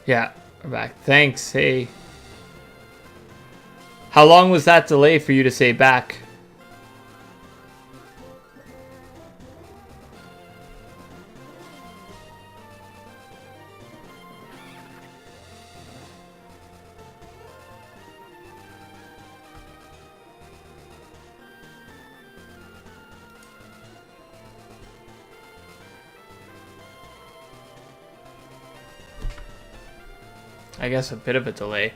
Yeah, we're back. Thanks. Hey. How long was that delay for you to say back? I guess a bit of a delay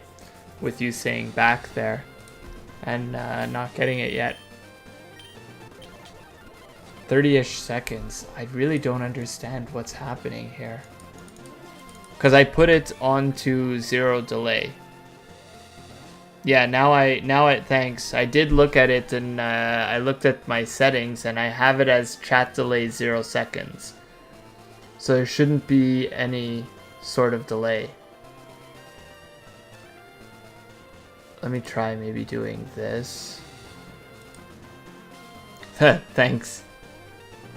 with you saying back there and not getting it yet. 30-ish seconds. I really don't understand what's happening here. Because I put it onto 0 delay. Yeah, thanks. I did look at it and I looked at my settings and I have it as chat delay 0 seconds. So there shouldn't be any sort of delay. Let me try maybe doing this. Thanks.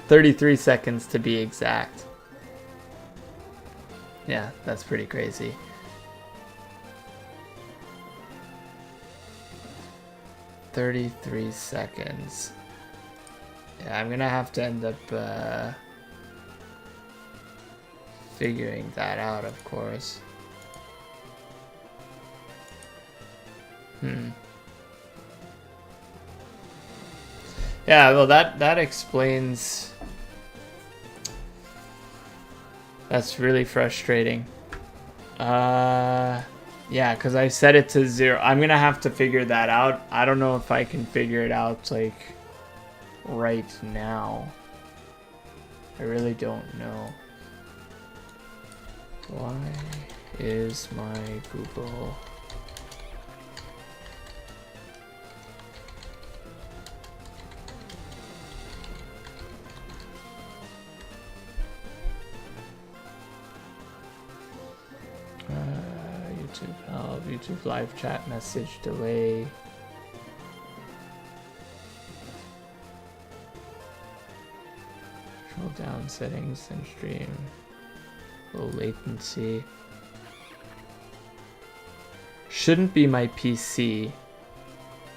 33 seconds to be exact. Yeah, that's pretty crazy. $33 seconds. Yeah, I'm gonna have to end up figuring that out, of course. Yeah, well, that explains. That's really frustrating. Yeah, because I set it to 0. I'm gonna have to figure that out. I don't know if I can figure it out like right now. I really don't know. Why is my Google? YouTube help, YouTube live chat message delay. Scroll down settings and stream. Low latency. Shouldn't be my PC.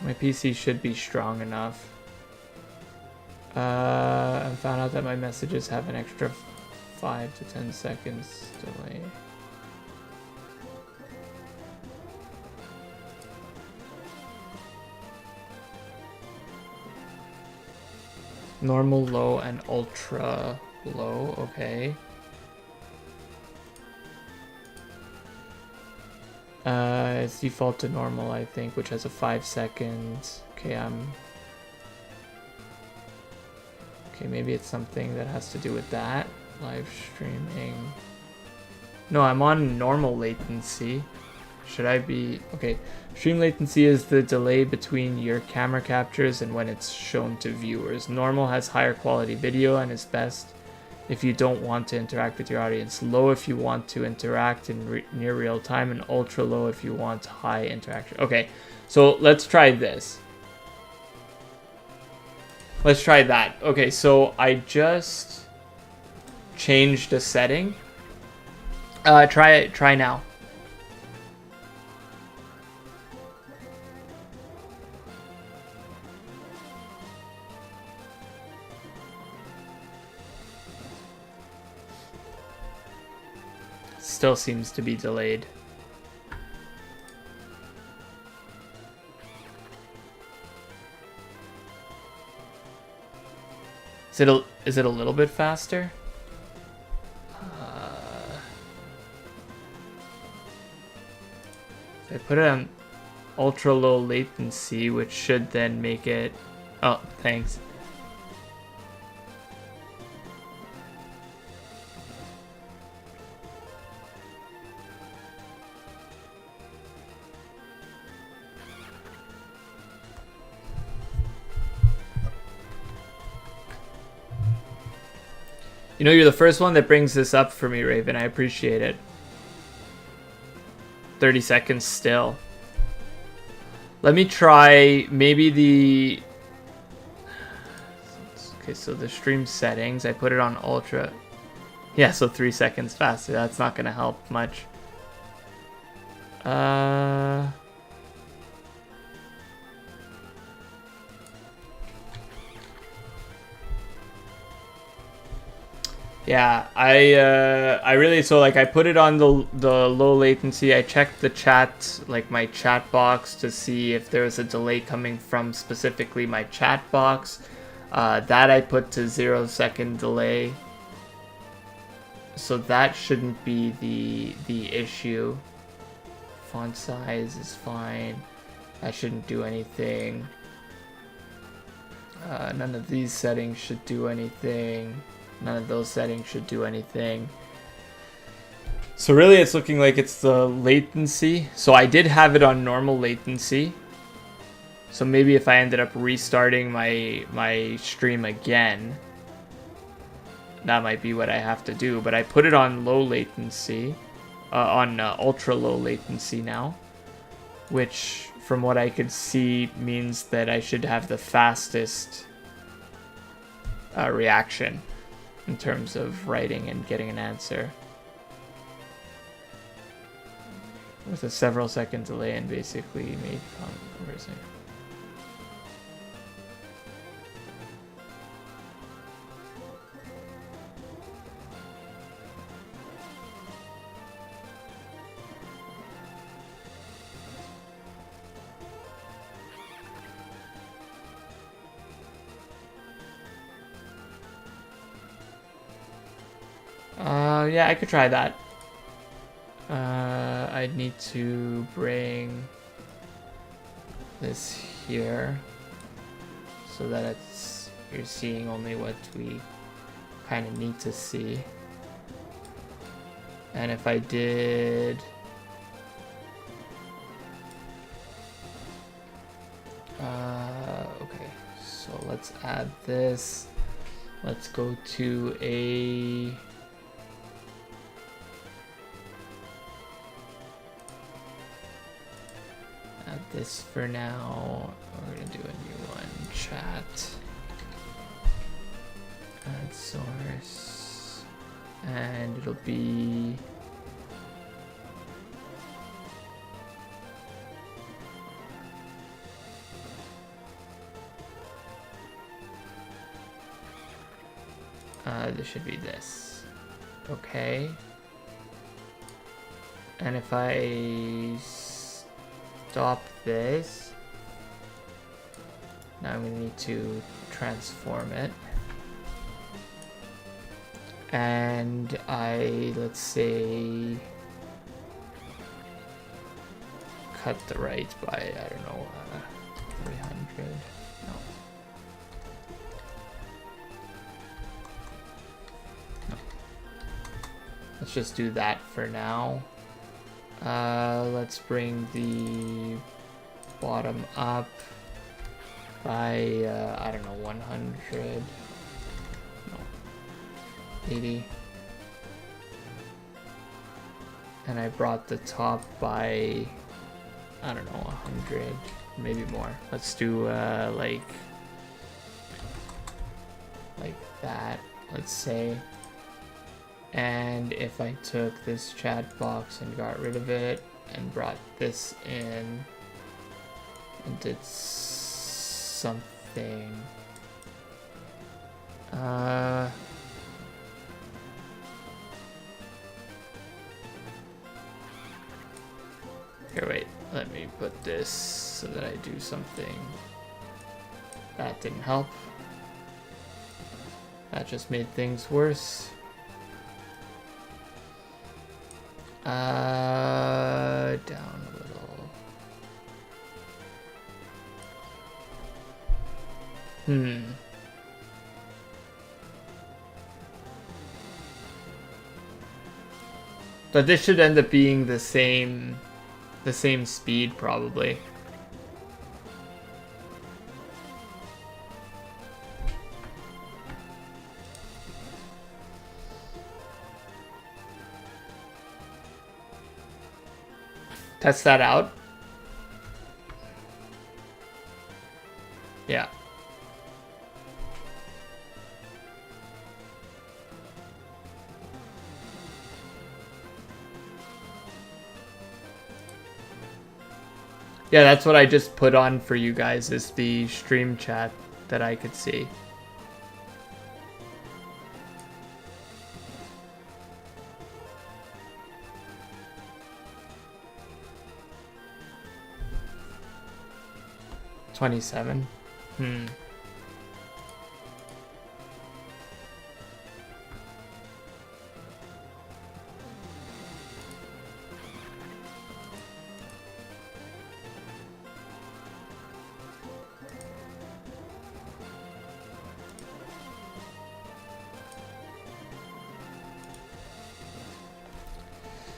My PC should be strong enough. I found out that my messages have an extra 5 to 10 seconds delay. Normal, low, and ultra low. Okay. It's default to normal, I think, which has a 5 seconds. Okay, okay, maybe it's something that has to do with that. Live streaming. No, I'm on normal latency. Should I be... Okay, stream latency is the delay between your camera captures and when it's shown to viewers. Normal has higher quality video and is best if you don't want to interact with your audience. Low if you want to interact in near real time, and ultra low if you want high interaction. Okay, so let's try this. Let's try that. Okay, so I just changed a setting. Try now. Still seems to be delayed. Is it a little bit faster? I put it on ultra low latency, which should then make it... Oh, thanks. You know, you're the first one that brings this up for me, Raven. I appreciate it. 30 seconds still. Let me try maybe the... Okay, so the stream settings, I put it on ultra. Yeah, so 3 seconds faster. That's not going to help much. Yeah, I really, so like I put it on the low latency. I checked the chat, like my chat box, to see if there was a delay coming from specifically my chat box. That I put to 0-second delay. So that shouldn't be the issue. Font size is fine. That shouldn't do anything. None of these settings should do anything. None of those settings should do anything. So really it's looking like it's the latency. So I did have it on normal latency. So maybe if I ended up restarting my stream again, that might be what I have to do. But I put it on low latency, on ultra low latency now, which from what I could see means that I should have the fastest reaction in terms of writing and getting an answer. With a several second delay and basically made conversing. Yeah, I could try that. I'd need to bring this here so that it's, you're seeing only what we kind of need to see. And if I did okay, so let's add this. Let's go to a this for now. We're gonna do a new one. Chat. Add source. And it'll be this should be this. Okay. And if I stop this, now I'm going to need to transform it. And let's say, cut the right by, I don't know, 300. No. Let's just do that for now. Let's bring the bottom up by, I don't know, 100. No. 80. And I brought the top by, I don't know, 100, maybe more. Let's do, like that, let's say. And if I took this chat box and got rid of it and brought this in and did something, here, wait, let me put this so that I do something. That didn't help. That just made things worse. Down a little. But this should end up being the same speed probably. Test that out. Yeah. Yeah, that's what I just put on for you guys, is the stream chat that I could see. $27.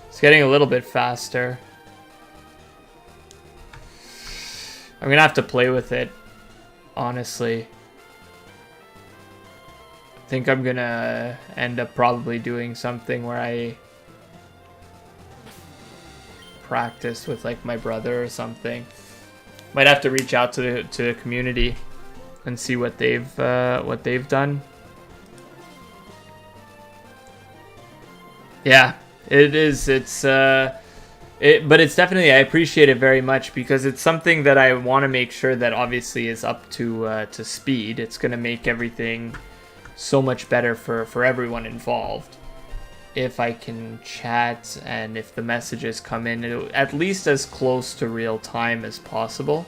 It's getting a little bit faster. I'm gonna have to play with it, honestly. I think I'm gonna end up probably doing something where I practice with like my brother or something. Might have to reach out to the community and see what they've done. Yeah, it is. But it's definitely, I appreciate it very much because it's something that I want to make sure that obviously is up to speed. It's going to make everything so much better for everyone involved. If I can chat and if the messages come in at least as close to real time as possible.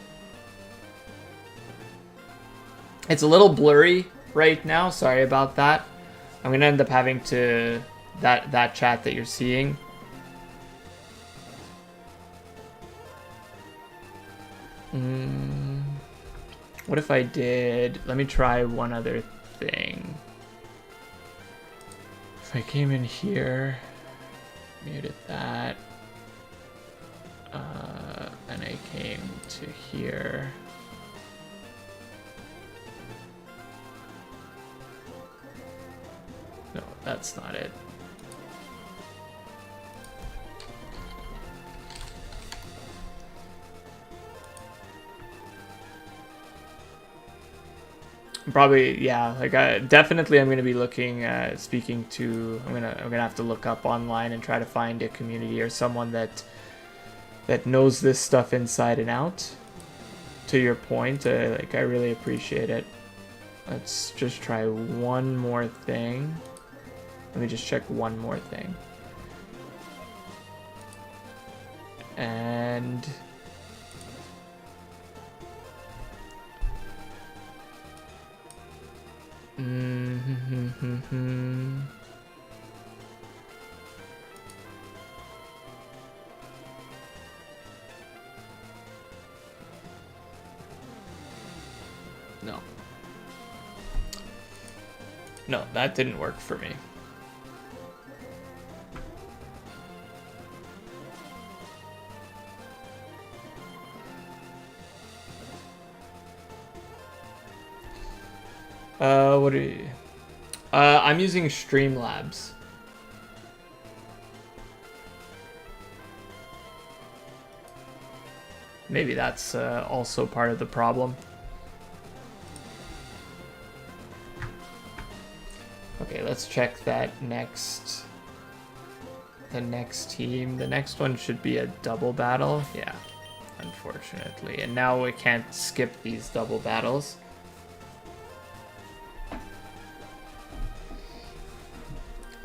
It's a little blurry right now. Sorry about that. I'm going to end up having to... That chat that you're seeing. What if I did... Let me try one other thing. If I came in here, muted that, and I came to here. No, that's not it. Probably, yeah. Like, definitely, I'm going to be looking, speaking to. I'm gonna have to look up online and try to find a community or someone that knows this stuff inside and out. To your point, like, I really appreciate it. Let's just try one more thing. Let me just check one more thing. And... No. No, that didn't work for me. What are you... I'm using Streamlabs. Maybe that's also part of the problem. Okay, let's check that next. The next team. The next one should be a double battle. Yeah, unfortunately. And now we can't skip these double battles.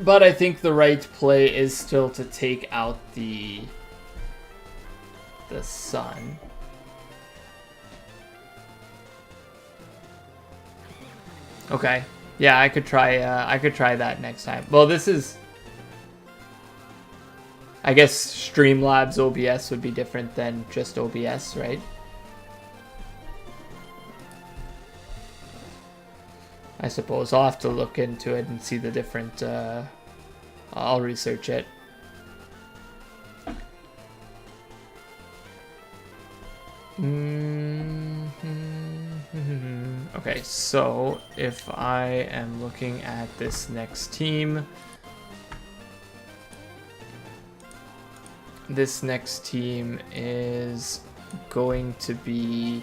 But I think the right play is still to take out the sun. Okay. Yeah, I could try that next time. Well, this is... I guess Streamlabs OBS would be different than just OBS, right? I suppose I'll have to look into it and see the different... I'll research it. Okay, so if I am looking at this next team, this next team is going to be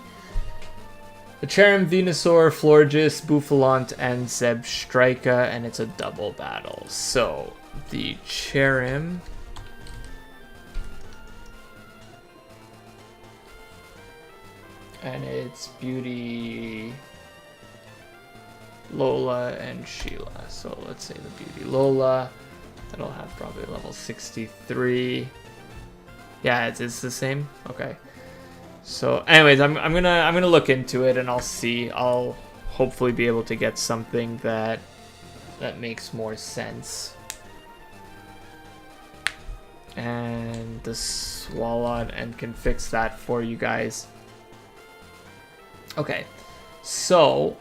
the Cherim, Venusaur, Florges, Buffalant, and Zebstrika, and it's a double battle. So the Cherim And it's Beauty, Lola, and Sheila. So let's say the Beauty Lola. That'll have probably level 63. Yeah, it's the same. Okay. So, anyways, I'm gonna look into it and I'll see. I'll hopefully be able to get something that makes more sense. And the Swalot and can fix that for you guys. Okay, so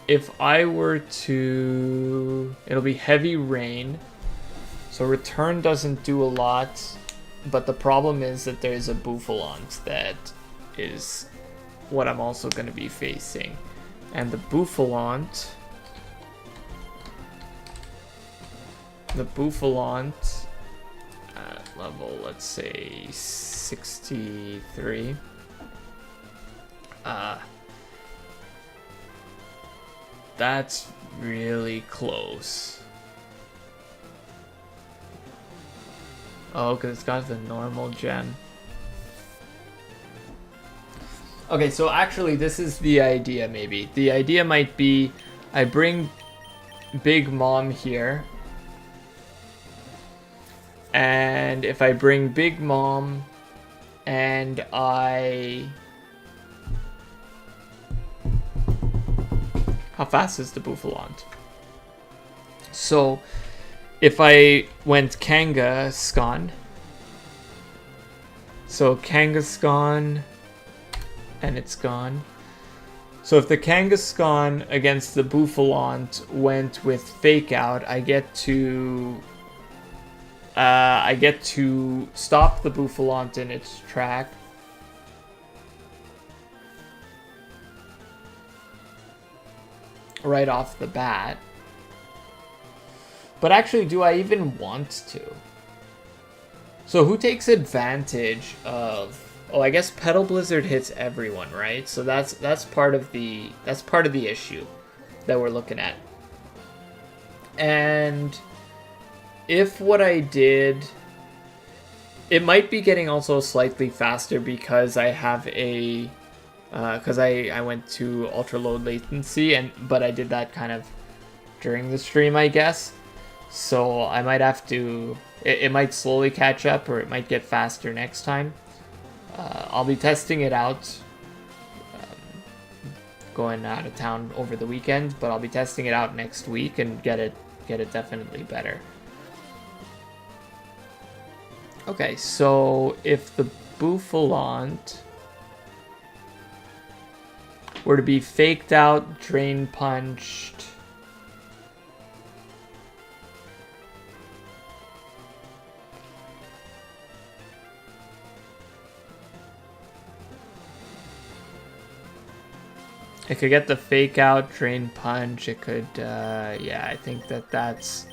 if I were to, it'll be Heavy Rain. So Return doesn't do a lot, but the problem is that there's a Bouffalante that is what I'm also going to be facing. And the Bouffalante at level, let's say 63, that's really close. Oh, because it's got the normal gem. Okay, so actually this is the idea maybe. The idea might be I bring Big Mom here. And if I bring Big Mom and I... How fast is the Bouffalante? So if I went Kangaskhan. So Kangaskhan, and it's gone. So if the Kangaskhan against the Bouffalante went with Fake Out, I get to stop the Bouffalante in its track. Right off the bat. But actually, do I even want to? So who takes advantage of... Oh, I guess Petal Blizzard hits everyone, right? So that's part of the issue that we're looking at. And if what I did, it might be getting also slightly faster because I have a because I went to ultra low latency, but I did that kind of during the stream, I guess. So I might have to, it might slowly catch up, or it might get faster next time. I'll be testing it out, going out of town over the weekend, but I'll be testing it out next week and get it definitely better. Okay, so if the Bouffalante were to be faked out, drain punched, it could get the fake out, drain punch. It could, yeah, I think that's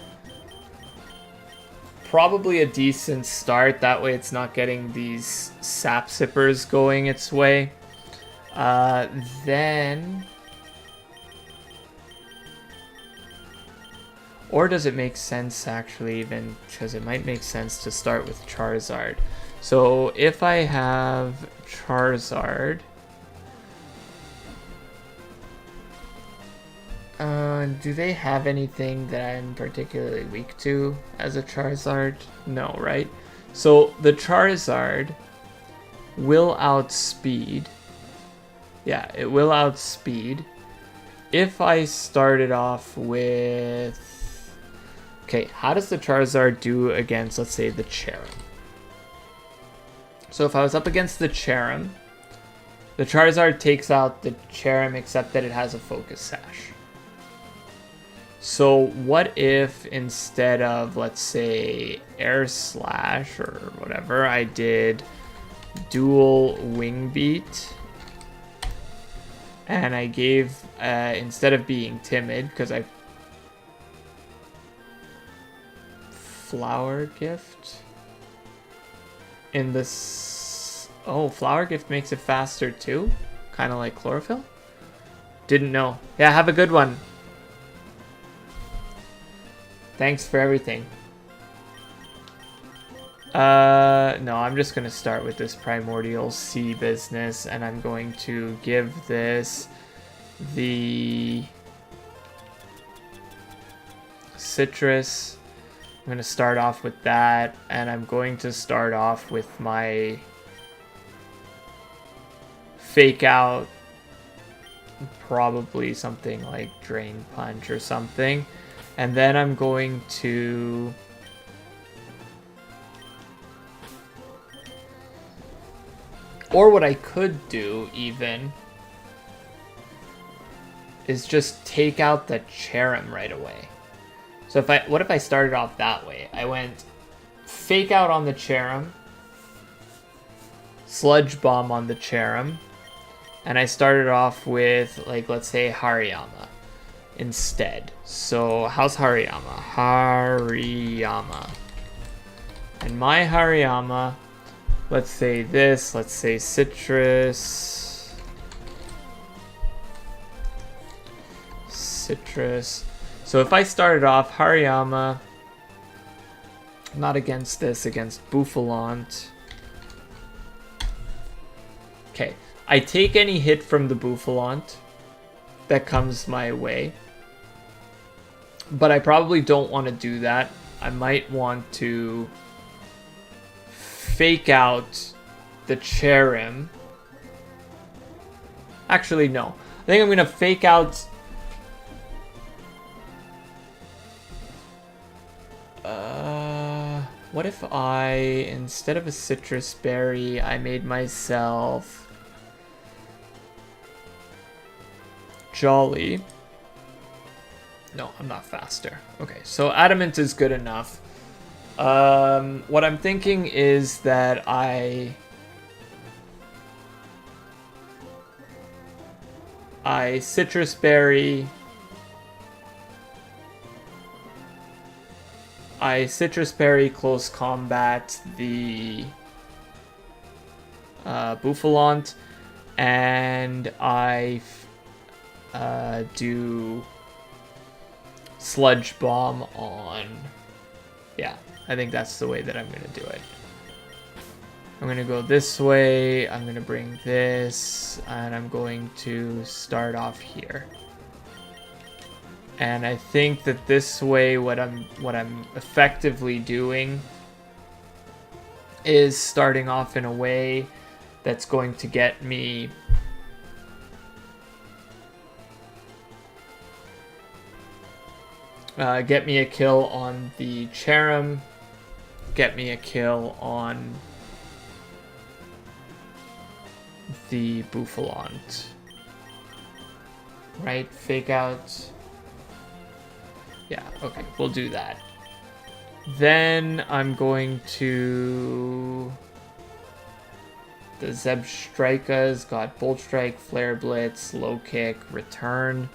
probably a decent start. That way it's not getting these sap sippers going its way. Then... Or does it make sense, actually, even? Because it might make sense to start with Charizard. So if I have Charizard... do they have anything that I'm particularly weak to as a Charizard? No, right? So the Charizard will outspeed. Yeah, it will outspeed. If I started off with... Okay, how does the Charizard do against, let's say, the Cherrim? So if I was up against the Cherrim, the Charizard takes out the Cherrim except that it has a Focus Sash. So what if instead of, let's say, Air Slash or whatever, I did dual Wing Beat, and I gave, instead of being timid, because I Flower Gift in this, oh, Flower Gift makes it faster too, kind of like Chlorophyll. Didn't know. Yeah, have a good one. Thanks for everything. No, I'm just going to start with this Primordial Sea business, and I'm going to give this the citrus. I'm going to start off with that, and I'm going to start off with my fake out, probably something like Drain Punch or something, and then I'm going to or what I could do even is just take out the Cherrim right away. So what if I started off that way? I went fake out on the Cherrim, Sludge Bomb on the Cherrim, and I started off with, like, let's say Hariyama instead. So how's Hariyama? Hariyama. And my Hariyama, let's say this, let's say Citrus. Citrus. So if I started off Hariyama, not against this, against Bouffalant. Okay, I take any hit from the Bouffalant that comes my way, but I probably don't want to do that. I might want to fake out the Cherrim. Actually, no. I think I'm going to fake out... what if I, instead of a Citrus Berry, I made myself Jolly. No, I'm not faster. Okay, so Adamant is good enough. What I'm thinking is that I Citrus Berry. I Citrus Berry close combat the Bouffalant, and I do Sludge Bomb on... Yeah, I think that's the way that I'm going to do it. I'm going to go this way, I'm going to bring this, and I'm going to start off here. And I think that this way, what I'm effectively doing is starting off in a way that's going to get me a kill on the Cherrim, get me a kill on the Bouffalant. Right? Fake out. Yeah, okay, we'll do that. Then I'm going to... The Zebstrika's got Bolt Strike, Flare Blitz, Low Kick, Return.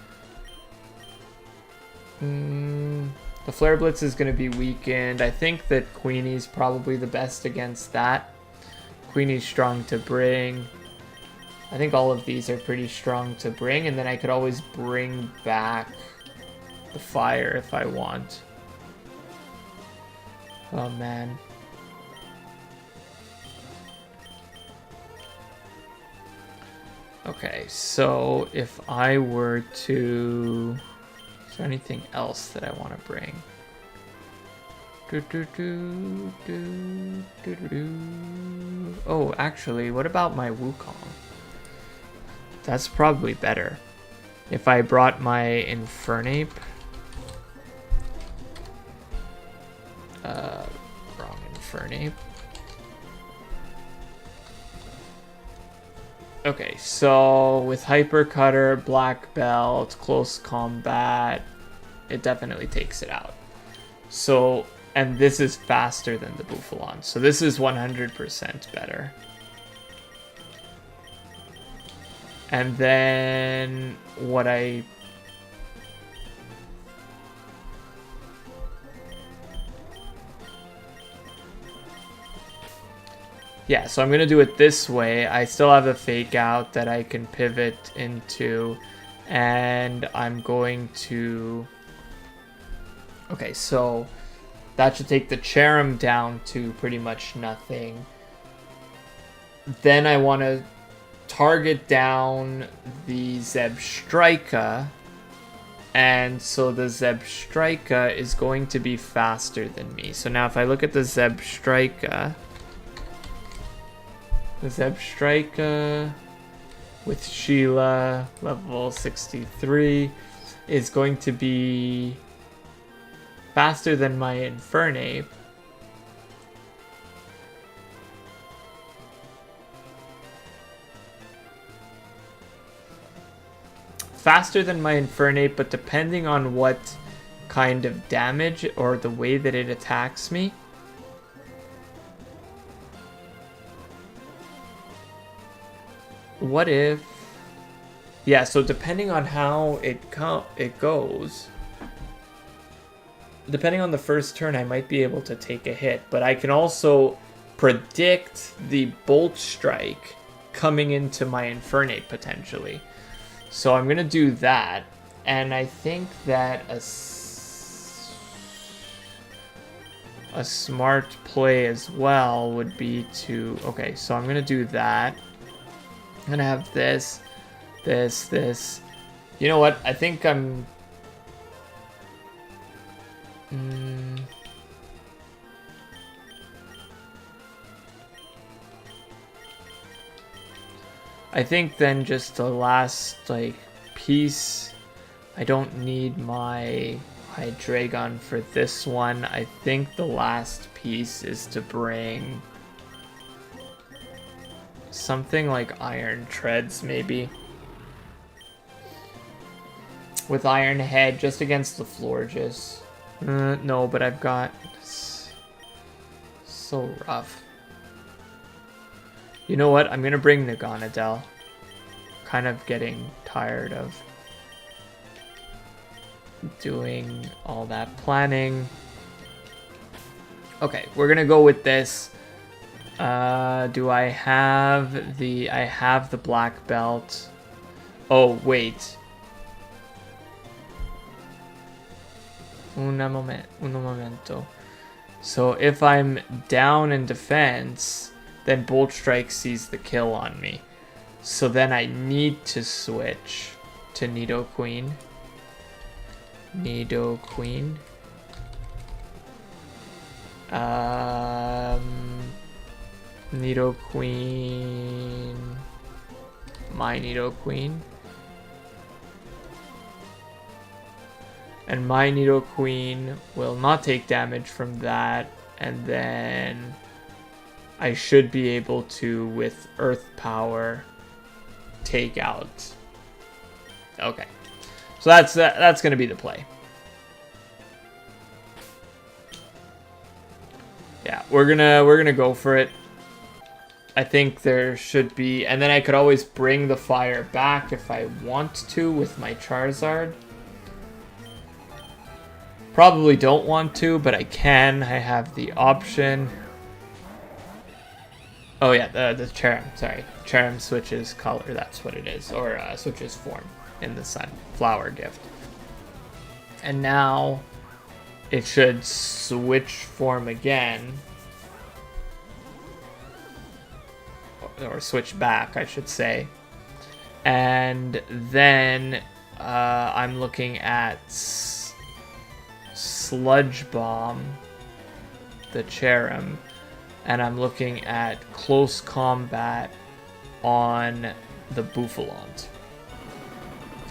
The Flare Blitz is going to be weakened. I think that Queenie's probably the best against that. Queenie's strong to bring. I think all of these are pretty strong to bring, and then I could always bring back the fire if I want. Oh man. Okay, so if I were to... Is there anything else that I want to bring? Oh, actually, what about my Wukong? That's probably better. If I brought my Infernape... wrong Infernape. Okay, so with Hyper Cutter, Black Belt, Close Combat, it definitely takes it out. So, and this is faster than the Bouffalant, so this is 100% better. And then what I... Yeah, so I'm going to do it this way. I still have a fake out that I can pivot into, and I'm going to... Okay, so That should take the Cherrim down to pretty much nothing. Then I want to target down the Zebstrika. And so the Zebstrika is going to be faster than me. So now if I look at the Zebstrika with Sheila, level 63, is going to be faster than my Infernape. Faster than my Infernape, but depending on what kind of damage or the way that it attacks me. What if... Yeah, so depending on how it goes, depending on the first turn, I might be able to take a hit. But I can also predict the Bolt Strike coming into my Infernape potentially. So I'm going to do that. And I think that a smart play as well would be to... Okay, so I'm going to do that. I'm going to have this. You know what? I think I'm... I think then just the last, like, piece, I don't need my Hydreigon for this one. I think the last piece is to bring something like Iron Treads, maybe. With Iron Head, just against the Florges. No, but I've got... So rough. You know what? I'm going to bring Naganadel. Kind of getting tired of doing all that planning. Okay, we're going to go with this. Do I have the... I have the black belt. Oh, wait. Un momento. So if I'm down in defense, then Bolt Strike sees the kill on me. So then I need to switch to Nidoqueen. Nidoqueen. Nidoqueen. My Nidoqueen. And my Nidoqueen will not take damage from that. And then I should be able to, with Earth Power, take out. Okay. So that's going to be the play. Yeah, we're gonna go for it. I think there should be, and then I could always bring the fire back if I want to with my Charizard. Probably don't want to, but I can. I have the option. Oh yeah, the Cherrim, sorry. Cherrim switches color, that's what it is. Or switches form in the sun. Flower gift. And now it should switch form again. Or switch back, I should say. And then I'm looking at Sludge Bomb, the Cherrim, and I'm looking at Close Combat on the Bouffalont.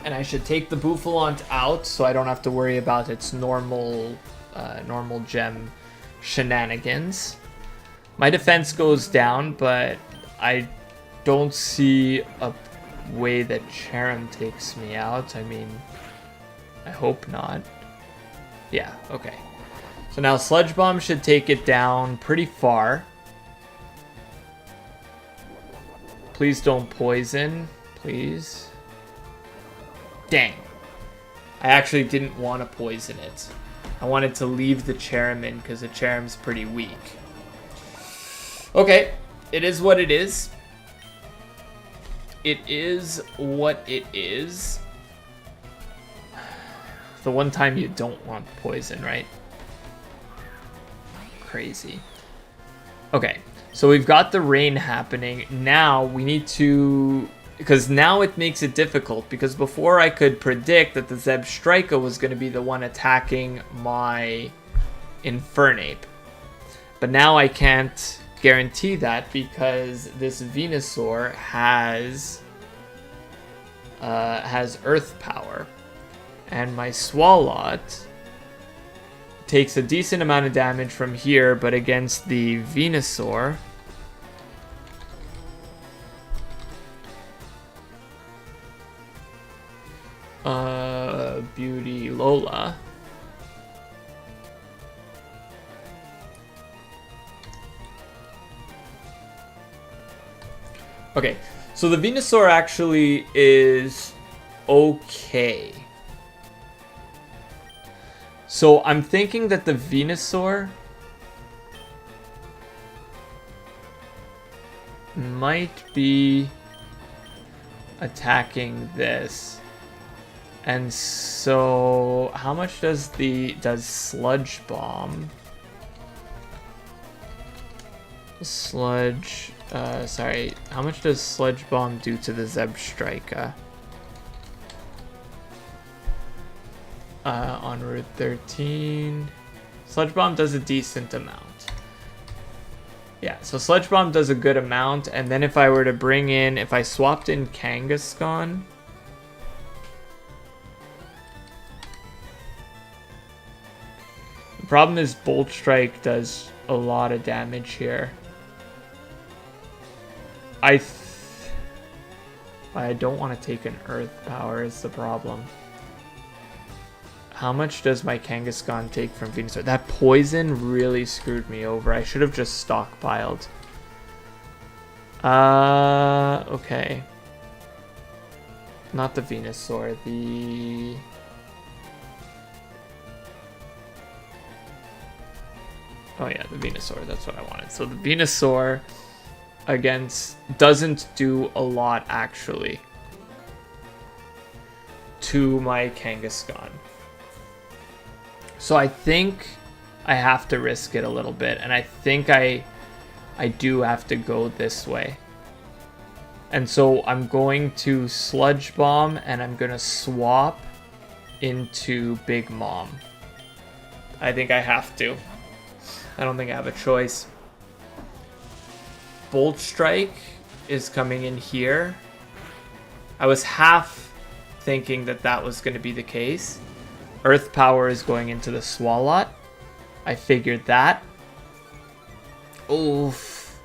And I should take the Bouffalont out so I don't have to worry about its normal gem shenanigans. My defense goes down, but I don't see a way that Cherrim takes me out. I mean, I hope not. Yeah, okay. So now Sludge Bomb should take it down pretty far. Please don't poison, please. Dang. I actually didn't want to poison it. I wanted to leave the Cherrim in because the Cherim's pretty weak. Okay, it is what it is. It is what it is. The one time you don't want poison, right? crazy. Okay, so we've got the rain happening. Now we need to... Because now it makes it difficult. Because before I could predict that the Zebstrika was going to be the one attacking my Infernape. But now I can't guarantee that because this Venusaur has Earth Power. And my Swalot takes a decent amount of damage from here, but against the Venusaur... Beauty Lola. Okay, so the Venusaur actually is okay. So I'm thinking that the Venusaur might be attacking this. And so how much does Sludge Bomb? Sorry, how much does Sludge Bomb do to the Zebstrika? On Route 13. Sludge Bomb does a decent amount. Yeah, so Sludge Bomb does a good amount, and then if I were to bring in, if I swapped in Kangaskhan, the problem is Bolt Strike does a lot of damage here. I don't want to take an Earth Power is the problem. How much does my Kangaskhan take from Venusaur? That poison really screwed me over. I should have just stockpiled. Okay. Not the Venusaur, the... Oh yeah, the Venusaur, that's what I wanted. So the Venusaur against doesn't do a lot actually to my Kangaskhan. So I think I have to risk it a little bit, and I think I do have to go this way. And so I'm going to Sludge Bomb, and I'm going to swap into Big Mom. I think I have to. I don't think I have a choice. Bolt Strike is coming in here. I was half thinking that that was going to be the case. Earth Power is going into the Swalot. I figured that. Oof.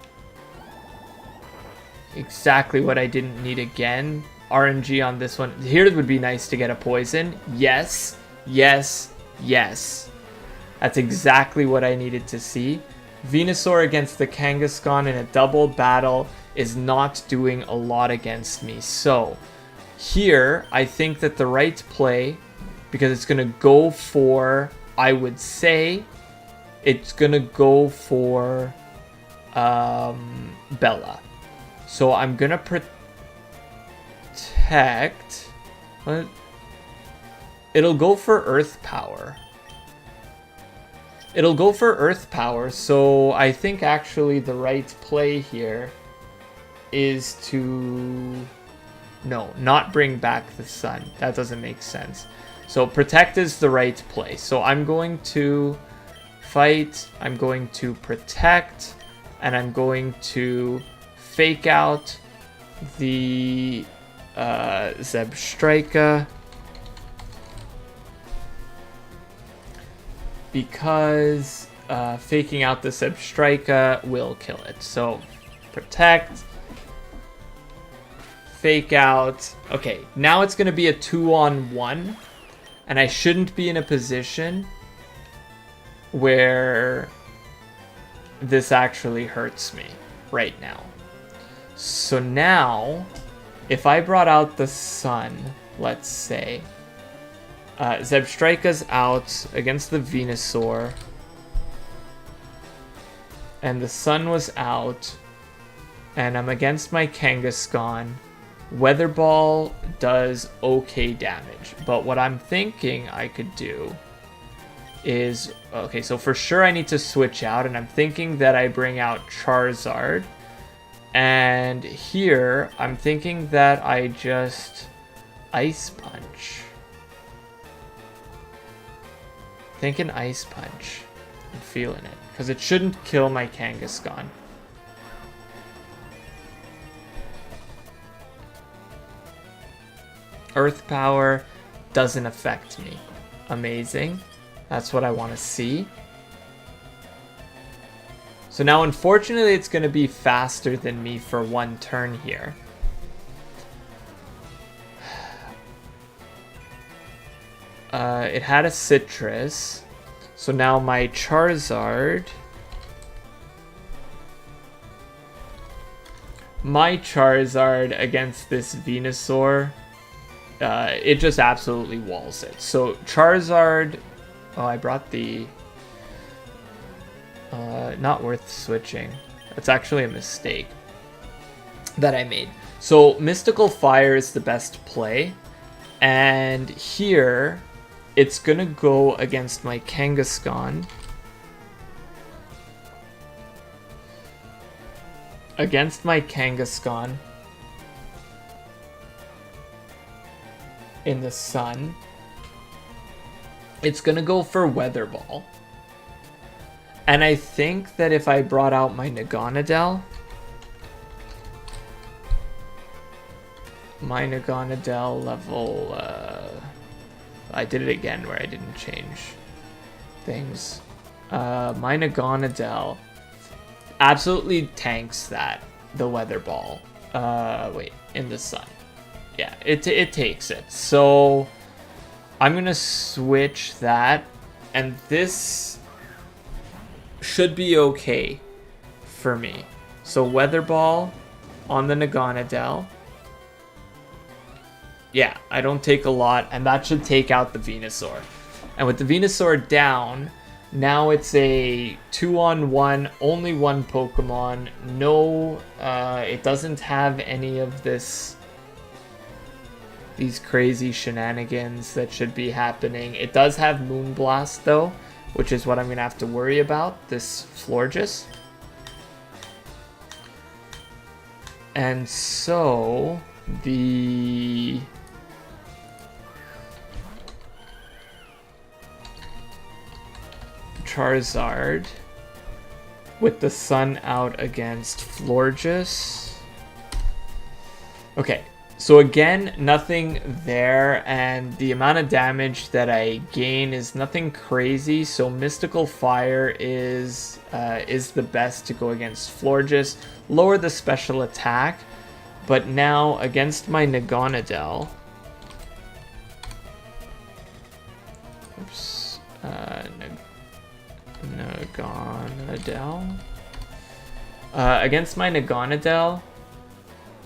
Exactly what I didn't need again. RNG on this one. Here it would be nice to get a poison. Yes. Yes. Yes. That's exactly what I needed to see. Venusaur against the Kangaskhan in a double battle is not doing a lot against me. So, here, I think that the right play, because it's going to go for, I would say, it's going to go for Bella. So, I'm going to protect... What? It'll go for Earth Power. It'll go for Earth Power, so I think actually the right play here is to... No, not bring back the sun. That doesn't make sense. So Protect is the right play. So I'm going to fight, I'm going to Protect, and I'm going to Fake Out the Zebstrika. Because faking out the Zebstrika will kill it. So, Protect, Fake Out. Okay, now it's going to be a 2-on-1. And I shouldn't be in a position where this actually hurts me right now. So now, if I brought out the sun, let's say... Zebstrika's out against the Venusaur. And the sun was out. And I'm against my Kangaskhan. Weather Ball does okay damage. But what I'm thinking I could do is... Okay, so for sure I need to switch out, and I'm thinking that I bring out Charizard. And here, I'm thinking that I just Ice Punch. Thinking Ice Punch. I'm feeling it. Because it shouldn't kill my Kangaskhan. Earth Power doesn't affect me. Amazing. That's what I want to see. So now, unfortunately, it's going to be faster than me for one turn here. It had a Citrus. So now my Charizard... My Charizard against this Venusaur... it just absolutely walls it. So Charizard... Oh, I brought the... not worth switching. That's actually a mistake that I made. So Mystical Fire is the best play. And here, it's going to go against my Kangaskhan. Against my Kangaskhan. In the sun. It's going to go for Weather Ball. And I think that if I brought out my Naganadel, level, I did it again where I didn't change things. My Naganadel absolutely tanks that, the Weather Ball. Wait, in the sun. Yeah, it takes it. So I'm going to switch that, and this should be okay for me. So Weather Ball on the Naganadel. Yeah, I don't take a lot, and that should take out the Venusaur. And with the Venusaur down, now it's a 2-on-1, only one Pokemon. No, it doesn't have any of these crazy shenanigans that should be happening. It does have Moonblast, though, which is what I'm going to have to worry about, this Florges. And so, the... Charizard with the sun out against Florges. Okay, so again, nothing there, and the amount of damage that I gain is nothing crazy. So Mystical Fire is the best to go against Florges. Lower the special attack, but now against my Naganadel. Oops. Naganadel. Against my Naganadel,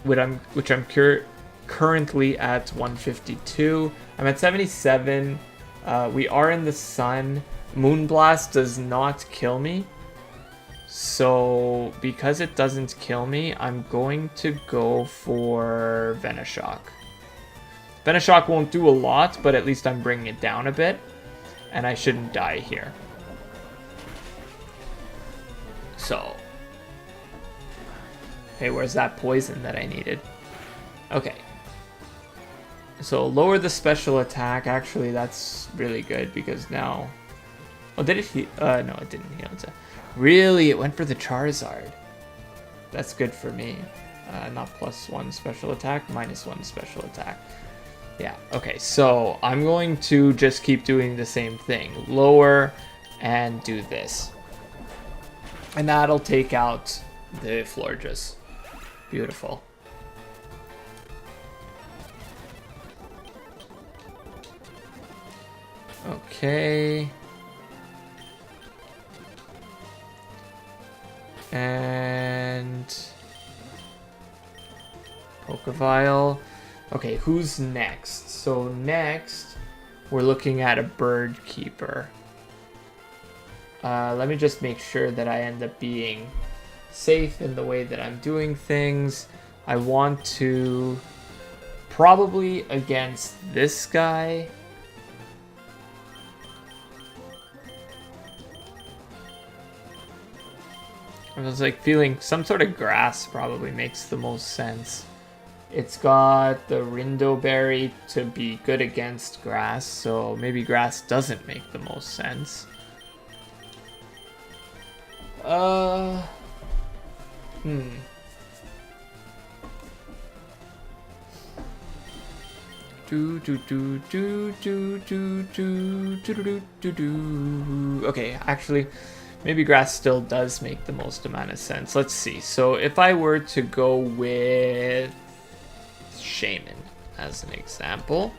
which I'm currently at 152. I'm at 77. We are in the sun. Moonblast does not kill me. So because it doesn't kill me, I'm going to go for Venoshock. Venoshock won't do a lot, but at least I'm bringing it down a bit. And I shouldn't die here. So. Okay, where's that poison that I needed? Okay. So lower the special attack. Actually, that's really good because now... Oh, did it heal? No, it didn't heal. Really? It went for the Charizard. That's good for me. Not +1 special attack, -1 special attack. Yeah, okay, so I'm going to just keep doing the same thing. Lower and do this. And that'll take out the Florges. Beautiful. Okay. And... Pokevile. Okay, who's next? So next, we're looking at a Bird Keeper. Let me just make sure that I end up being safe in the way that I'm doing things. I want to probably against this guy. I was like feeling some sort of grass probably makes the most sense. It's got the Rindo Berry to be good against grass, so maybe grass doesn't make the most sense. Okay, actually, maybe grass still does make the most amount of sense. Let's see. So if I were to go with Shaman as an example,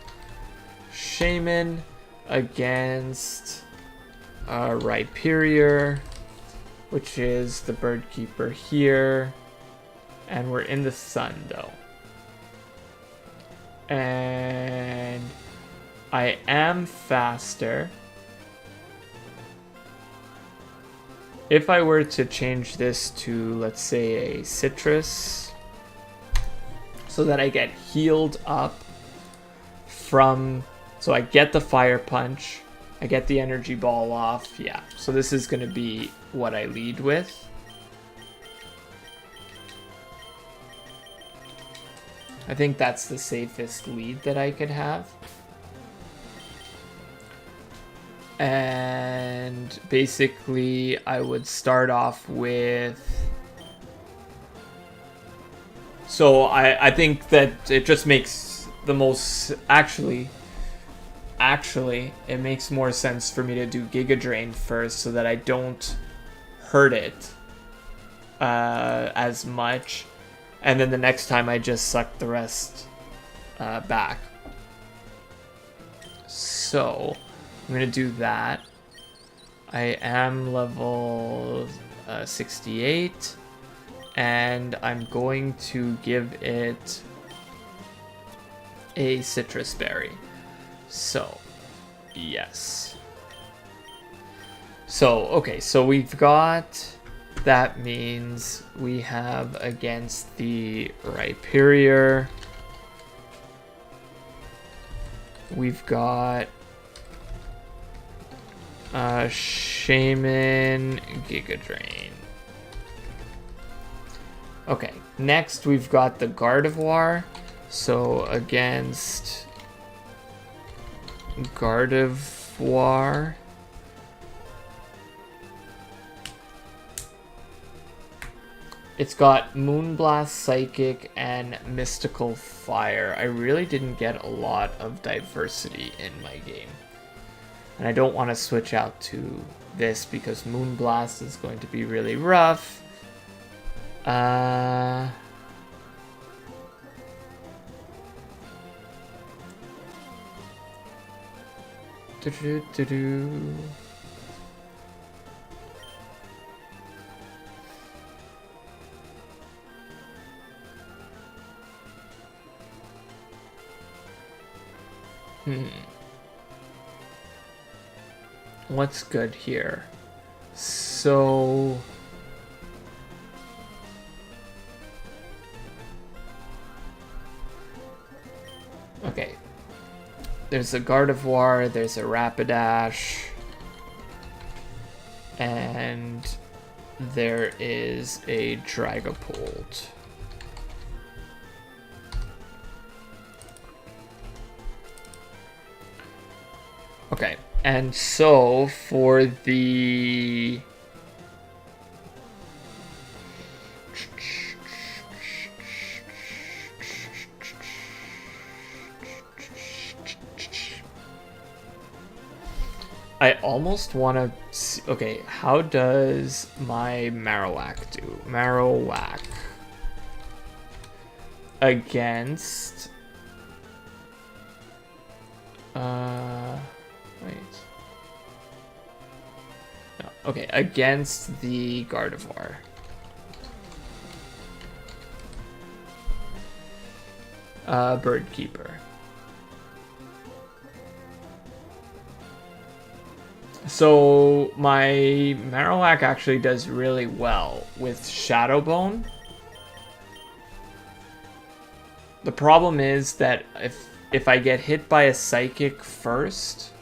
Shaman against Rhyperior, which is the bird keeper here, and we're in the sun though. And I am faster. If I were to change this to, let's say, a citrus, so that I get healed up from, so I get the fire punch, I get the energy ball off, yeah. So this is going to be what I lead with. I think that's the safest lead that I could have. And basically, I would start off with... So I think that it just makes the most... Actually, it makes more sense for me to do Giga Drain first so that I don't hurt it as much. And then the next time I just suck the rest back. So I'm going to do that. I am level 68. And I'm going to give it a citrus berry. So, yes. So, okay, so we've got... That means we have against the Rhyperior, we've got Shaman, Giga Drain. Okay, next we've got the Gardevoir. So against Gardevoir, it's got Moonblast, Psychic, and Mystical Fire. I really didn't get a lot of diversity in my game. And I don't want to switch out to this because Moonblast is going to be really rough. What's good here? So... Okay. There's a Gardevoir, there's a Rapidash, and there is a Dragapult. Okay, and so for the... I almost want to see... Okay, how does my Marowak do? Marowak against... Wait. No, okay, against the Gardevoir. Bird Keeper. So my Marowak actually does really well with Shadow Bone. The problem is that if I get hit by a Psychic first,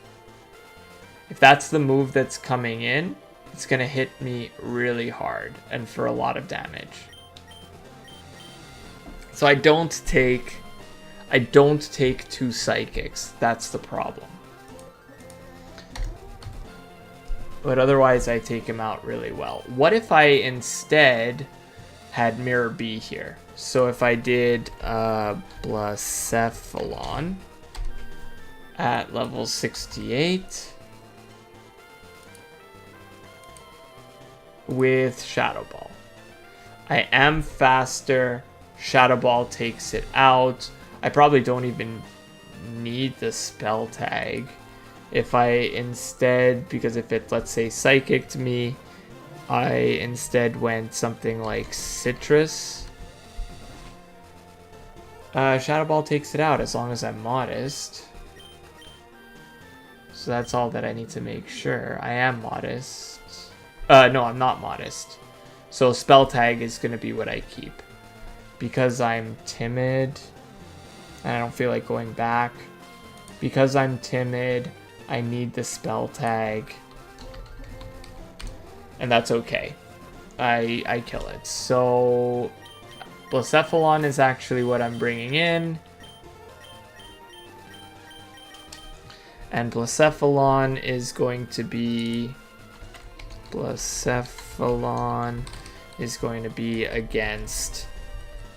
if that's the move that's coming in, it's gonna hit me really hard and for a lot of damage. So I don't take 2 psychics. That's the problem. But otherwise, I take him out really well. What if I instead had Mirror B here? So if I did Blacephalon at level 68 with Shadow Ball. I am faster. Shadow Ball takes it out. I probably don't even need the spell tag. If I instead, because if it, let's say, psychicked me, I instead went something like Citrus. Shadow Ball takes it out as long as I'm modest. So that's all that I need to make sure. I am modest. No, I'm not modest. So spell tag is going to be what I keep. Because I'm timid, and I don't feel like going back. Because I'm timid, I need the spell tag. And that's okay. I kill it. So Blacephalon is actually what I'm bringing in. And Blacephalon is going to be... Blacephalon is going to be against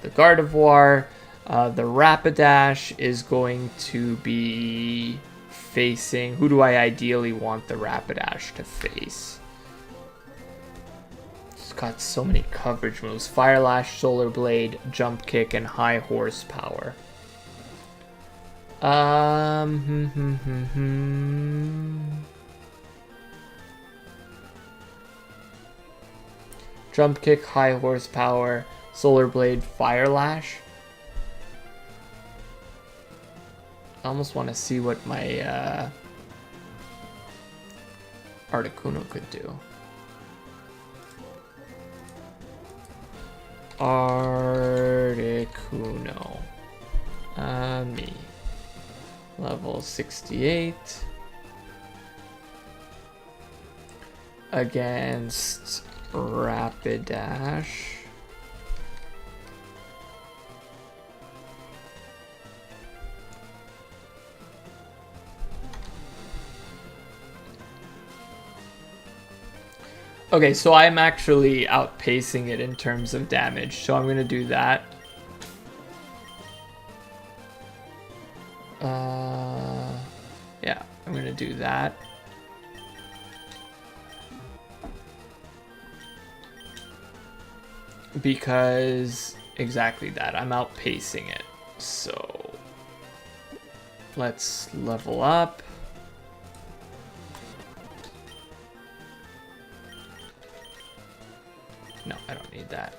the Gardevoir. The Rapidash is going to be facing... Who do I ideally want the Rapidash to face? It's got so many coverage moves. Fire Lash, Solar Blade, Jump Kick, and High Horsepower. Jump Kick, High Horsepower, Solar Blade, Fire Lash. I almost want to see what my Articuno could do. Articuno. Me. Level 68. Against Rapidash. Okay, so I'm actually outpacing it in terms of damage, so I'm going to do that. Yeah, I'm going to do that. Because exactly that, I'm outpacing it. So let's level up. No, I don't need that.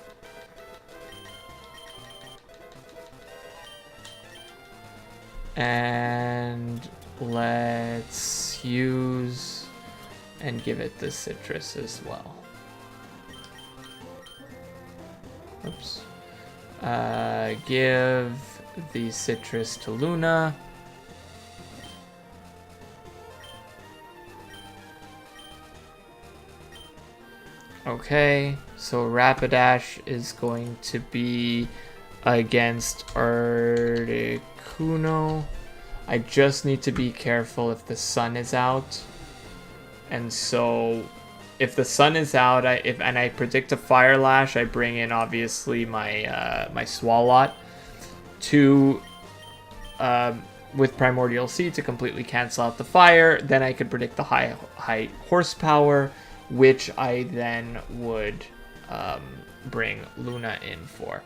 And let's use and give it the Citrus as well. Oops. Give the Citrus to Luna. Okay, so Rapidash is going to be against Articuno. I just need to be careful if the sun is out. And so if the sun is out, and I predict a Fire Lash, I bring in obviously my my Swalot to with Primordial Seed to completely cancel out the fire. Then I could predict the high horsepower, which I then would bring Luna in for.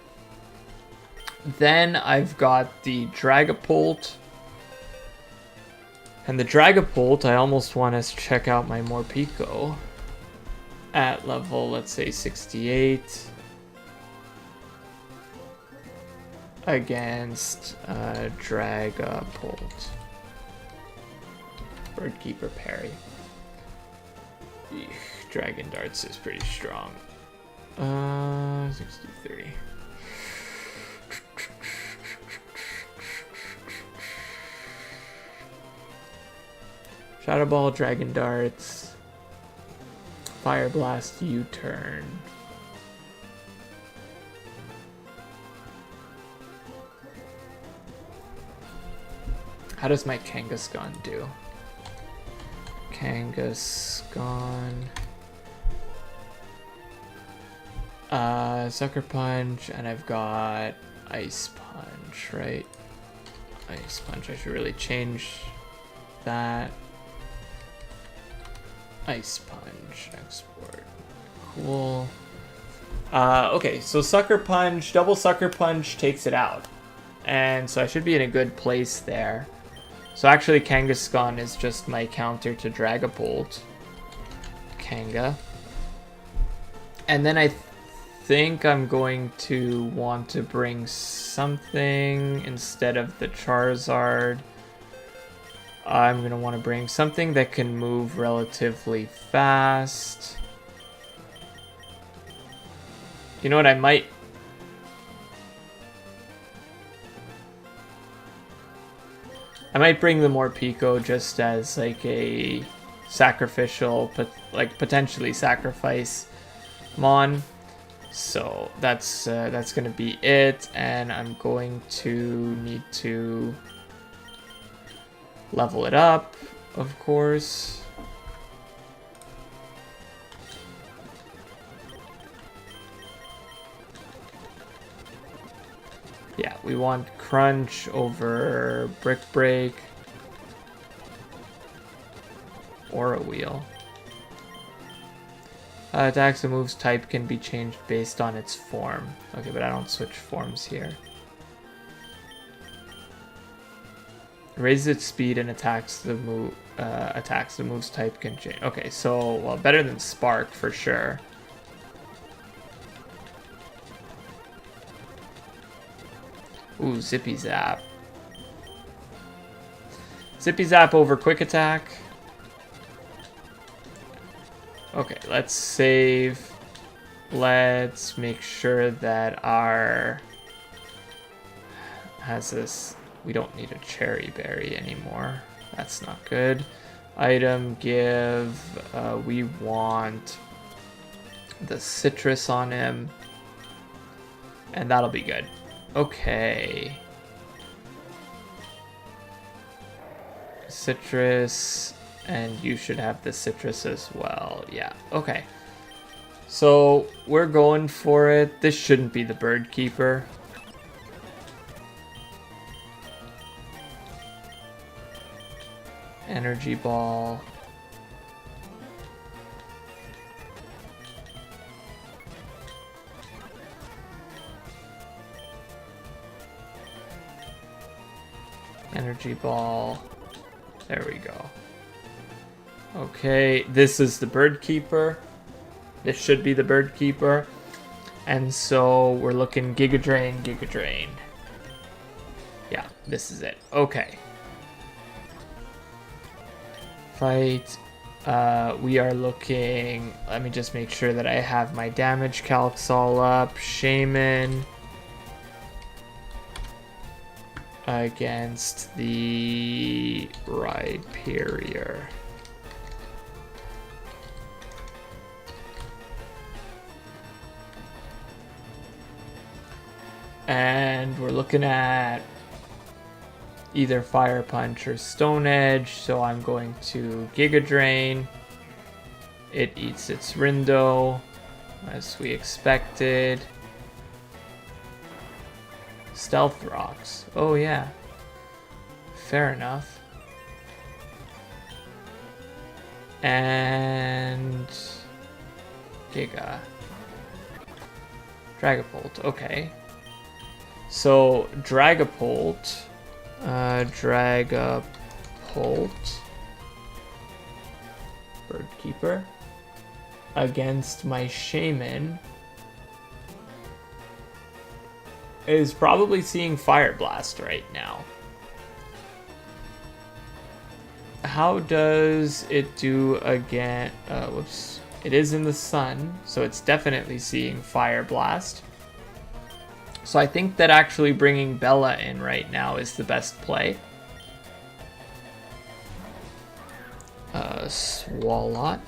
Then I've got the Dragapult. And the Dragapult, I almost want to check out my Morpeko at level, let's say, 68. Against Dragapult. Birdkeeper parry. Eek, Dragon Darts is pretty strong. 63. Shadow Ball, Dragon Darts. Fire Blast U-turn. How does my Kangaskhan do? Kangaskhan. Sucker Punch, and I've got Ice Punch, right? Ice Punch, I should really change that. Ice Punch, export. Cool. Okay, so Sucker Punch, double Sucker Punch takes it out. And so I should be in a good place there. So actually Kangaskhan is just my counter to Dragapult. Kanga. And then I think I'm going to want to bring something instead of the Charizard. I'm going to want to bring something that can move relatively fast. You know what, I might bring the Morpeko just as like a sacrificial, but like potentially sacrifice Mon. So that's gonna be it, and I'm going to need to level it up, of course. Yeah, we want Crunch over Brick Break. Or a Wheel. Attacks and moves type can be changed based on its form. Okay, but I don't switch forms here. Raises its speed and attacks the moves type can change. Okay, so well, better than Spark for sure. Ooh, Zippy Zap. Zippy Zap over Quick Attack. Okay, let's save. Let's make sure that our has this. We don't need a Cherry Berry anymore. That's not good. Item give. We want the Citrus on him. And that'll be good. Okay. Citrus. And you should have the Citrus as well. Yeah, okay. So we're going for it. This shouldn't be the Bird Keeper. Energy Ball. Energy Ball. There we go. Okay, this is the Bird Keeper. This should be the Bird Keeper. And so we're looking Giga Drain, Giga Drain. Yeah, this is it. Okay. Fight. We are looking... Let me just make sure that I have my damage calcs all up. Shaman. Against the Rhyperior. And we're looking at either Fire Punch or Stone Edge, so I'm going to Giga Drain. It eats its Rindo, as we expected. Stealth Rocks. Oh yeah. Fair enough. And Giga. Dragapult. Okay. So Dragapult. Dragapult. Bird Keeper. Against my Shaman. Is probably seeing Fire Blast right now. How does it do again? Whoops. It is in the sun, so it's definitely seeing Fire Blast. So I think that actually bringing Bella in right now is the best play. Swalot.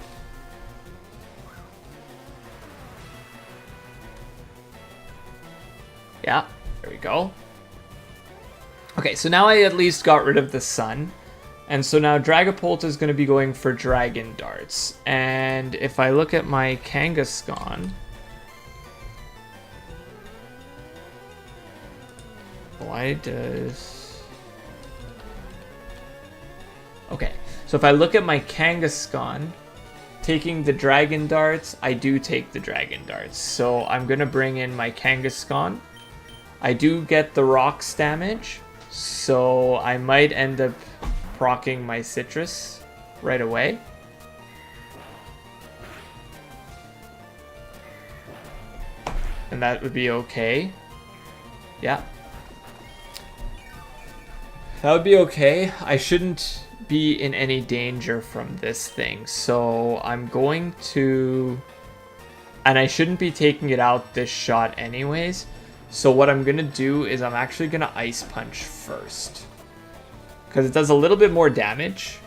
Yeah, there we go. Okay, so now I at least got rid of the sun. And so now Dragapult is going to be going for Dragon Darts. And if I look at my Kangaskhan... Why does... Okay, so if I look at my Kangaskhan, taking the Dragon Darts, I do take the Dragon Darts. So I'm going to bring in my Kangaskhan. I do get the Rocks damage, so I might end up proccing my Citrus right away. And that would be okay. Yeah. That would be okay. I shouldn't be in any danger from this thing. So I'm going to... And I shouldn't be taking it out this shot anyways. So what I'm going to do is I'm actually going to Ice Punch first. Because it does a little bit more damage.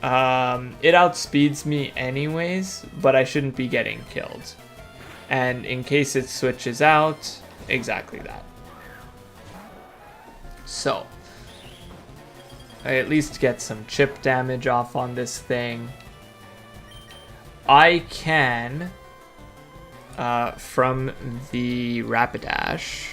It outspeeds me anyways, but I shouldn't be getting killed. And in case it switches out, exactly that. So, I at least get some chip damage off on this thing. I can, from the Rapidash,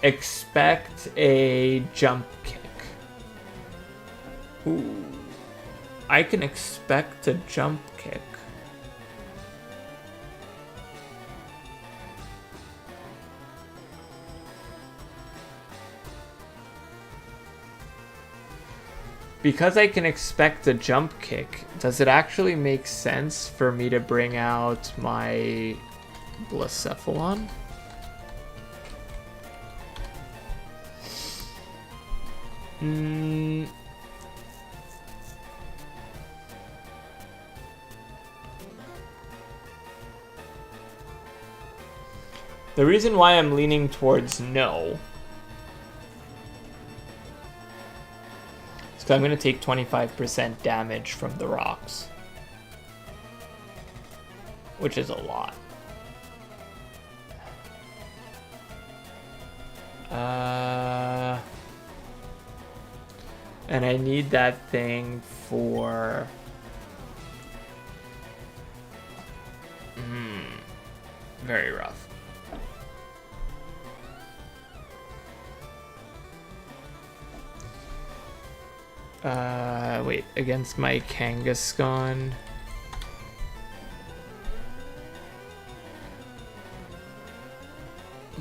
expect a jump kick. Ooh. I can expect a jump kick. Because I can expect a jump kick, does it actually make sense for me to bring out my Blacephalon? The reason why I'm leaning towards no is because I'm going to take 25% damage from the rocks, which is a lot. And I need that thing for... very rough. Wait, against my Kangaskhan.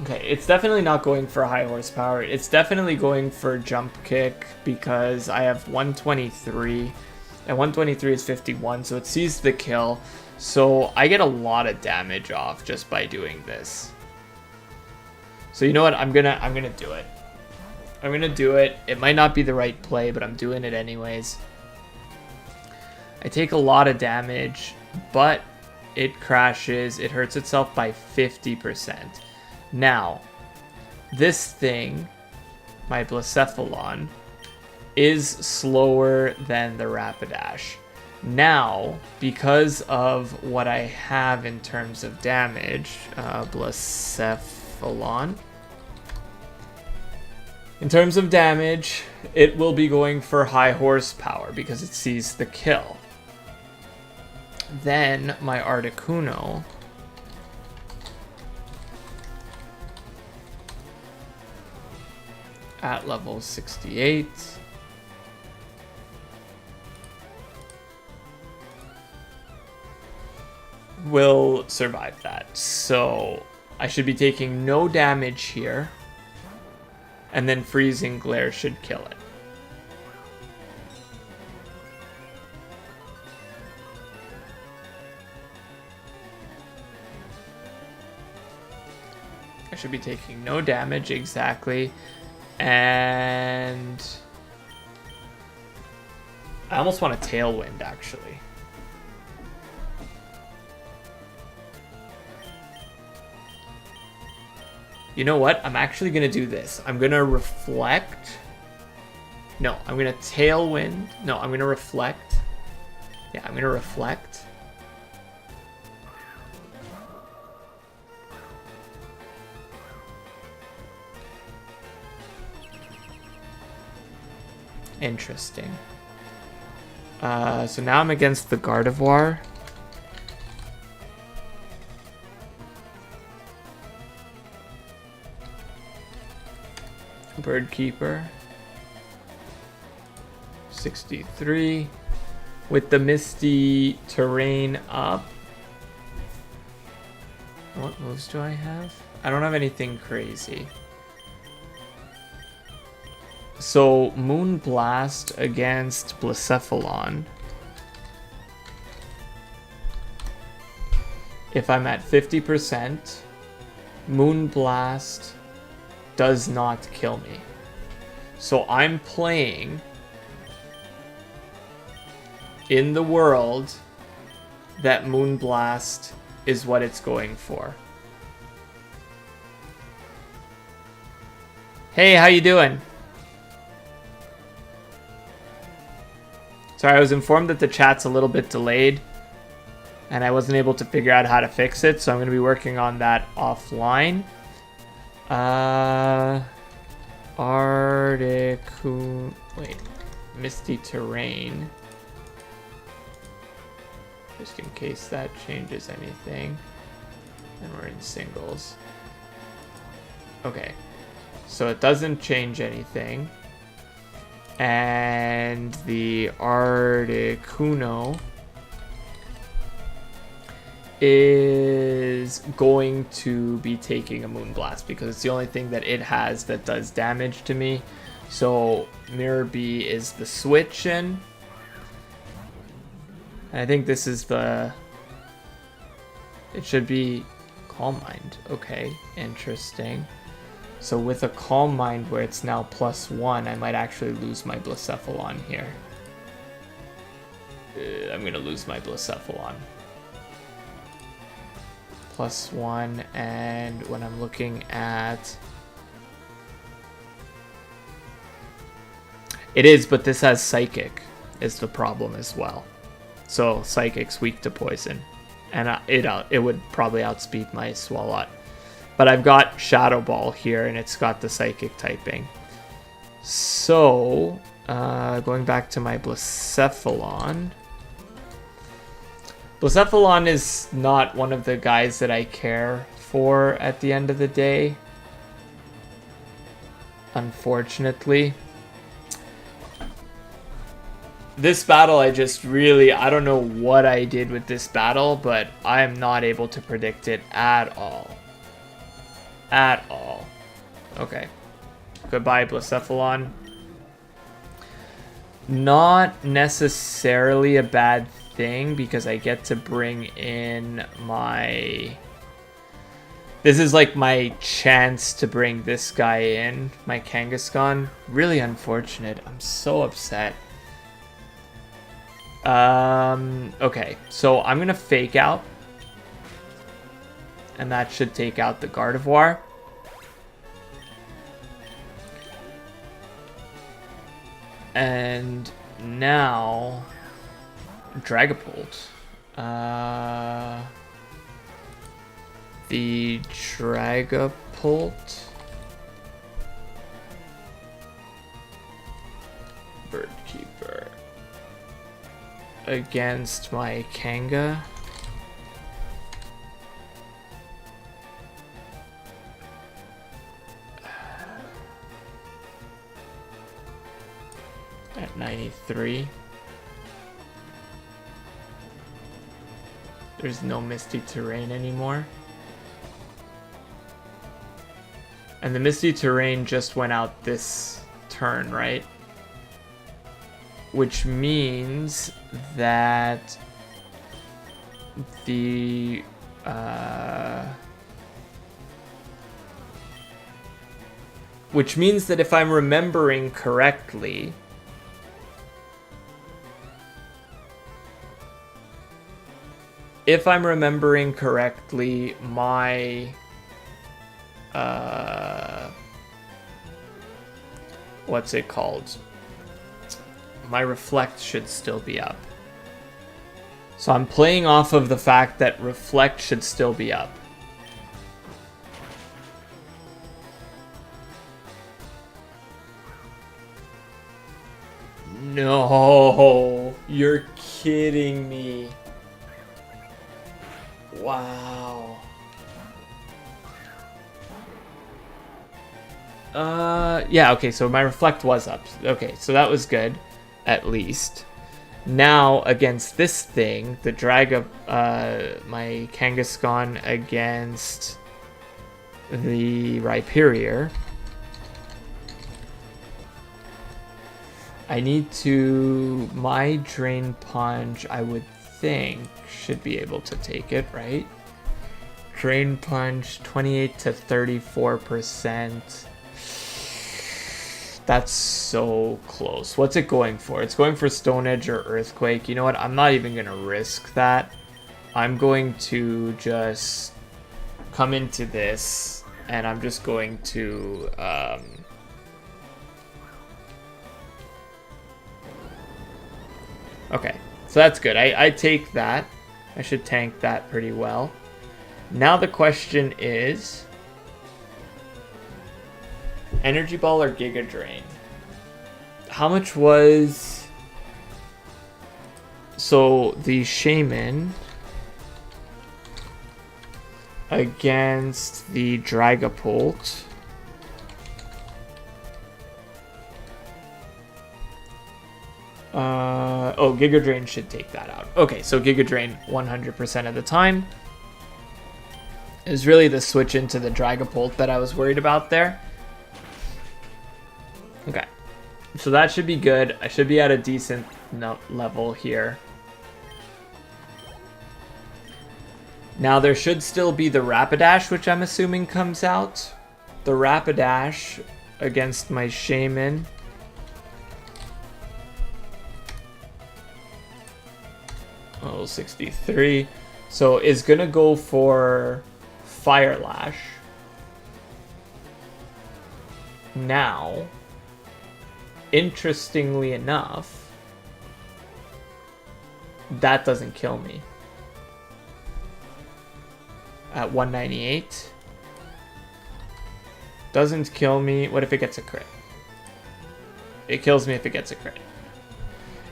Okay, it's definitely not going for high horsepower. It's definitely going for jump kick because I have 123 and 123 is 51, so it sees the kill. So I get a lot of damage off just by doing this. So you know what? I'm gonna do it. I'm gonna do it. It might not be the right play, but I'm doing it anyways. I take a lot of damage, but it crashes. It hurts itself by 50%. Now, this thing, my Blacephalon, is slower than the Rapidash. Now, because of what I have in terms of damage, Blacephalon, in terms of damage, it will be going for high horsepower because it sees the kill. Then my Articuno at level 68 will survive that. So I should be taking no damage here. And then Freezing Glare should kill it. I should be taking no damage, exactly. And I almost want a Tailwind, actually. You know what? I'm actually going to do this. I'm going to Reflect. No, I'm going to Tailwind. No, I'm going to Reflect. Yeah, I'm going to Reflect. Interesting. So now I'm against the Gardevoir. Birdkeeper. 63. With the Misty Terrain up. What moves do I have? I don't have anything crazy. So, Moonblast against Blacephalon. If I'm at 50%, Moonblast does not kill me. So I'm playing in the world that Moonblast is what it's going for. Hey, how you doing? Sorry, I was informed that the chat's a little bit delayed and I wasn't able to figure out how to fix it, so I'm going to be working on that offline. Wait, Misty Terrain. Just in case that changes anything. And we're in singles. Okay, so it doesn't change anything. And the Articuno is going to be taking a Moonblast because it's the only thing that it has that does damage to me. So Mirror B is the switch in. I think this is the... It should be Calm Mind. Okay, interesting. So with a Calm Mind where it's now +1, I might actually lose my Blacephalon here. I'm going to lose my Blacephalon. +1, and when I'm looking at... It is, but this has Psychic is the problem as well. So Psychic's weak to Poison. And it would probably outspeed my Swalot. But I've got Shadow Ball here, and it's got the Psychic typing. So, going back to my Blacephalon. Blacephalon is not one of the guys that I care for at the end of the day. Unfortunately. This battle, I don't know what I did with this battle, but I am not able to predict it at all. At all. Okay. Goodbye, Blacephalon. Not necessarily a bad thing because I get to bring in my... This is like my chance to bring this guy in, my Kangaskhan. Really unfortunate. I'm so upset. Okay, so I'm gonna Fake Out. And that should take out the Gardevoir. And now... Dragapult. The Dragapult... Birdkeeper. Against my Kanga. At 93. There's no Misty Terrain anymore. And the Misty Terrain just went out this turn, right? Which means that the... which means that if I'm remembering correctly... If I'm remembering correctly, my... what's it called? My Reflect should still be up. So I'm playing off of the fact that Reflect should still be up. No, you're kidding me. Wow. Yeah, okay, so my reflect was up. Okay, so that was good, at least. Now, against this thing, the drag of my Kangaskhan against the Rhyperior. I need to... My Drain Punch, I would think, should be able to take it, right? Drain Punch, 28 to 34%. That's so close. What's it going for? It's going for Stone Edge or Earthquake. You know what? I'm not even going to risk that. I'm going to just come into this, and I'm just going to... Okay, so that's good. I take that. I should tank that pretty well. Now the question is... Energy Ball or Giga Drain? How much was... So, the Shaman against the Dragapult. Oh, Giga Drain should take that out. Okay, so Giga Drain 100% of the time. It was really the switch into the Dragapult that I was worried about there. Okay, so that should be good. I should be at a decent level here. Now there should still be the Rapidash, which I'm assuming comes out. The Rapidash against my Shaman. Oh, 63. So is gonna go for Fire Lash. Now, interestingly enough, that doesn't kill me. At 198. Doesn't kill me. What if it gets a crit? It kills me if it gets a crit.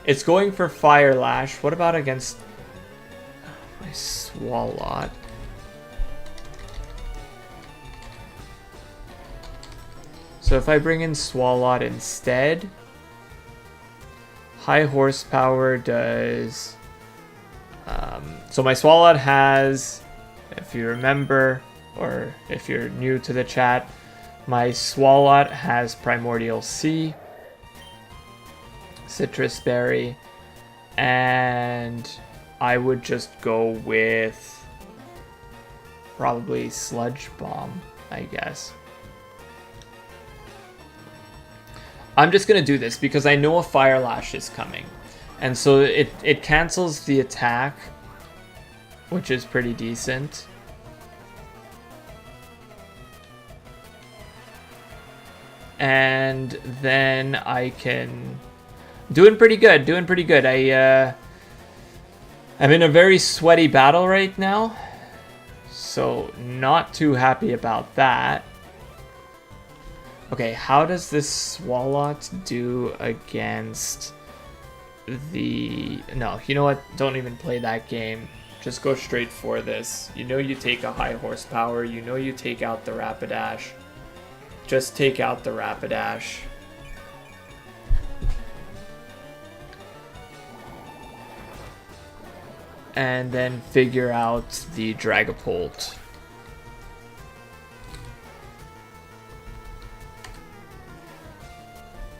It's going for Fire Lash. What about against my Swalot? So if I bring in Swalot instead, high horsepower does... so my Swalot has, if you remember, or if you're new to the chat, my Swalot has Primordial Sea, Citrus Berry, and I would just go with probably Sludge Bomb, I guess. I'm just going to do this because I know a Fire Lash is coming. And so it cancels the attack, which is pretty decent. And then I can... Doing pretty good, doing pretty good. I'm in a very sweaty battle right now. So not too happy about that. Okay, how does this Swalot do against the... No, you know what? Don't even play that game. Just go straight for this. You know you take a high horsepower. You know you take out the Rapidash. Just take out the Rapidash. And then figure out the Dragapult.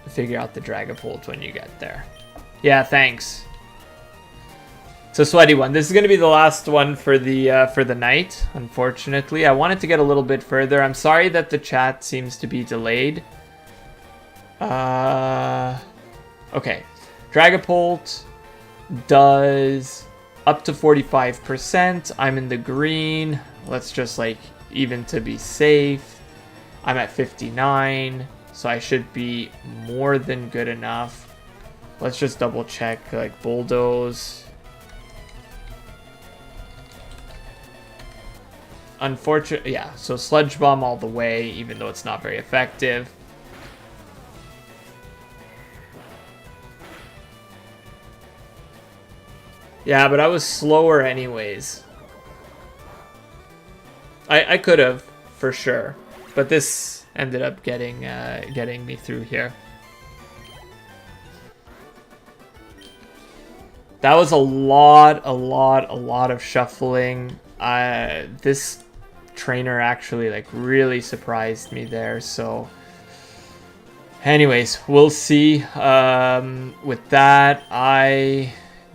Figure out the Dragapult when you get there. Yeah, thanks. It's a sweaty one. This is going to be the last one for the night, unfortunately. I wanted to get a little bit further. I'm sorry that the chat seems to be delayed. Okay. Dragapult does up to 45%. I'm in the green. Let's just like even to be safe. I'm at 59. So I should be more than good enough. Let's just double check, like Bulldoze. Unfortunately, yeah, so Sludge Bomb all the way, even though it's not very effective. Yeah, but I was slower anyways. I could have, for sure. But this ended up getting me through here. That was a lot of shuffling. This trainer actually like really surprised me there. So anyways, we'll see. With that, I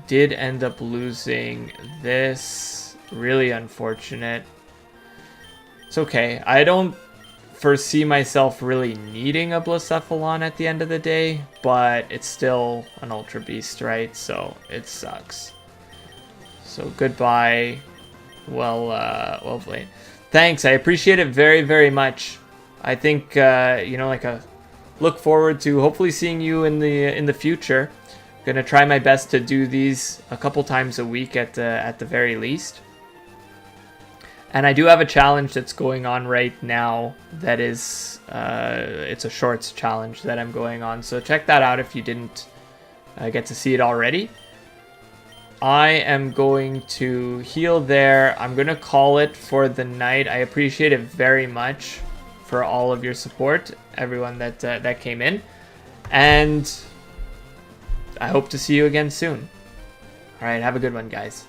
did end up losing this. Really unfortunate. It's okay. I don't foresee myself really needing a Blacephalon at the end of the day, but it's still an Ultra Beast, right? So it sucks. So goodbye. Well played. Thanks. I appreciate it very, very much. I think you know, like look forward to hopefully seeing you in the future. Gonna try my best to do these a couple times a week at the very least. And I do have a challenge that's going on right now that is, it's a shorts challenge that I'm going on. So check that out if you didn't get to see it already. I am going to heal there. I'm going to call it for the night. I appreciate it very much for all of your support, everyone that came in. And I hope to see you again soon. All right, have a good one, guys.